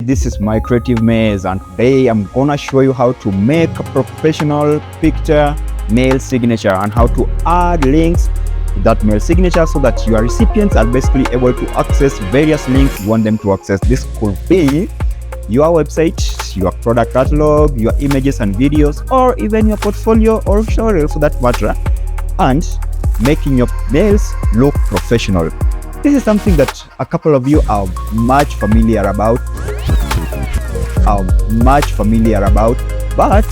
this is my creative maze, and today I'm gonna show you how to make a professional picture mail signature and how to add links to that mail signature so that your recipients are basically able to access various links you want them to access. This could be your website, your product catalog, your images and videos, or even your portfolio or showreel for that matter, and making your mails look professional. This is something that a couple of you are much familiar about, but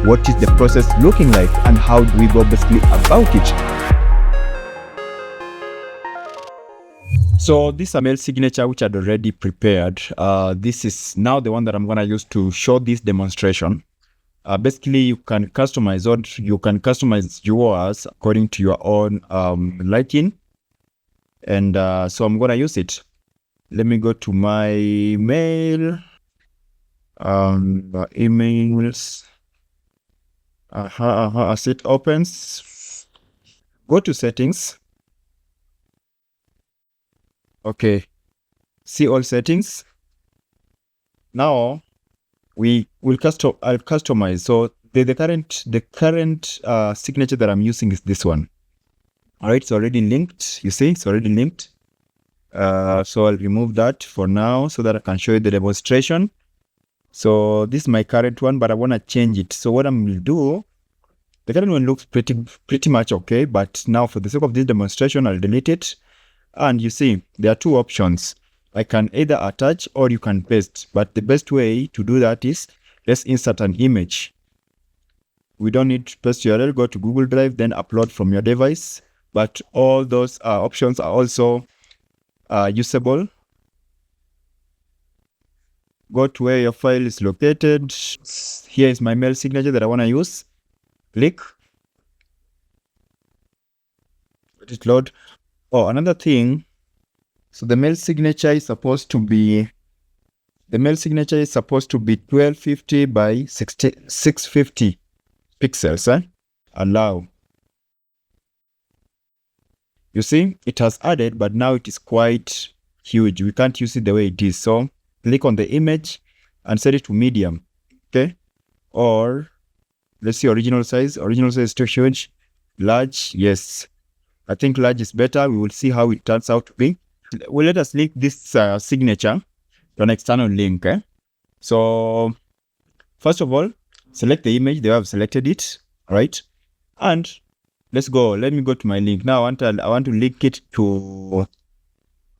what is the process looking like and how do we go basically about it? So this is a mail signature which I'd already prepared. This is now the one that I'm going to use to show this demonstration. Basically, you can customize yours according to your own liking. And so I'm going to use it. Let me go to my mail, emails, as it opens, go to settings. Okay, see all settings. Now I'll customize. So the current signature that I'm using is this one. All right, it's already linked. You see, it's already linked. So I'll remove that for now so that I can show you the demonstration. So this is my current one, but I want to change it. So what I'm going to do, the current one looks pretty much okay, but now for the sake of this demonstration, I'll delete it. And you see, there are two options. I can either attach or you can paste, but the best way to do that is let's insert an image. We don't need to paste URL. Go to Google Drive, then upload from your device. But all those options are also usable. Go to where your file is located. Here is my mail signature that I want to use. Click. Let it load. Oh, another thing. So the mail signature is supposed to be 1250 by 650 pixels. Allow. You see, it has added, but now it is quite huge. We can't use it the way it is. So click on the image and set it to medium. Okay. Or let's see original size. Original size is too huge. Large, yes. I think large is better. We will see how it turns out to be. Well, let us link this signature to an external link. So first of all, select the image. They have selected it, right? And let's go. Let me go to my link now. I want to link it to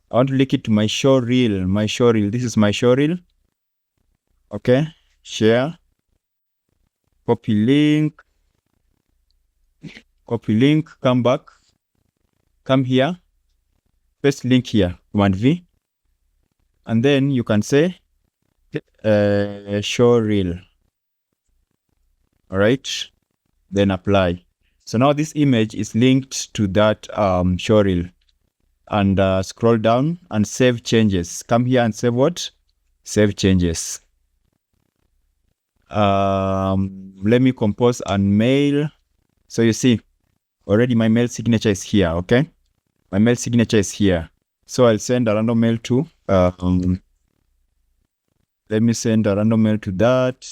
my showreel. My showreel. This is my showreel. Okay. Share. Copy link. Come back. Come here. Paste link here. Command V. And then you can say showreel. All right. Then apply. So now this image is linked to that showreel. And scroll down and save changes. Come here and save what? Save changes. Let me compose and mail. So you see, already my mail signature is here, okay? My mail signature is here. So I'll send a random mail to, let me send a random mail to that.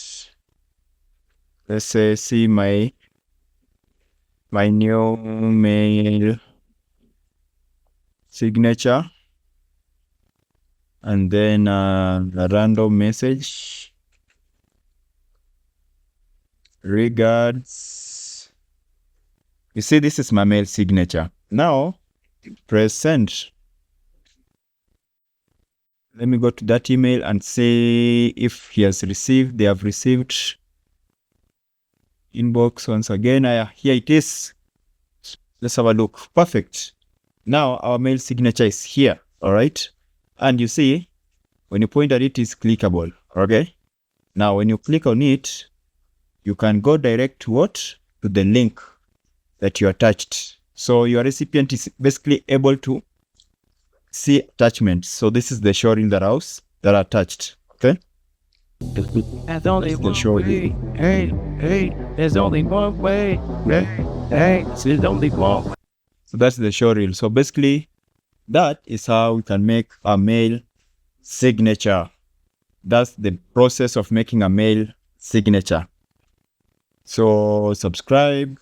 Let's say, see my new mail signature, and then a random message. Regards. You see, this is my mail signature. Now, press send. Let me go to that email and see if he has received. They have received. Inbox once again. Here it is. Let's have a look. Perfect. Now our mail signature is here. All right. And you see, when you point at it, it's clickable. Okay. Now, when you click on it, you can go direct to what? To the link that you attached. So your recipient is basically able to see attachments. So this is the showreel that are attached. Okay. There's only one way. Hey, there's only one way. Hey, there's only one way. So that's the showreel. So basically, that is how we can make a mail signature. that's the process of making a mail signature. So subscribe,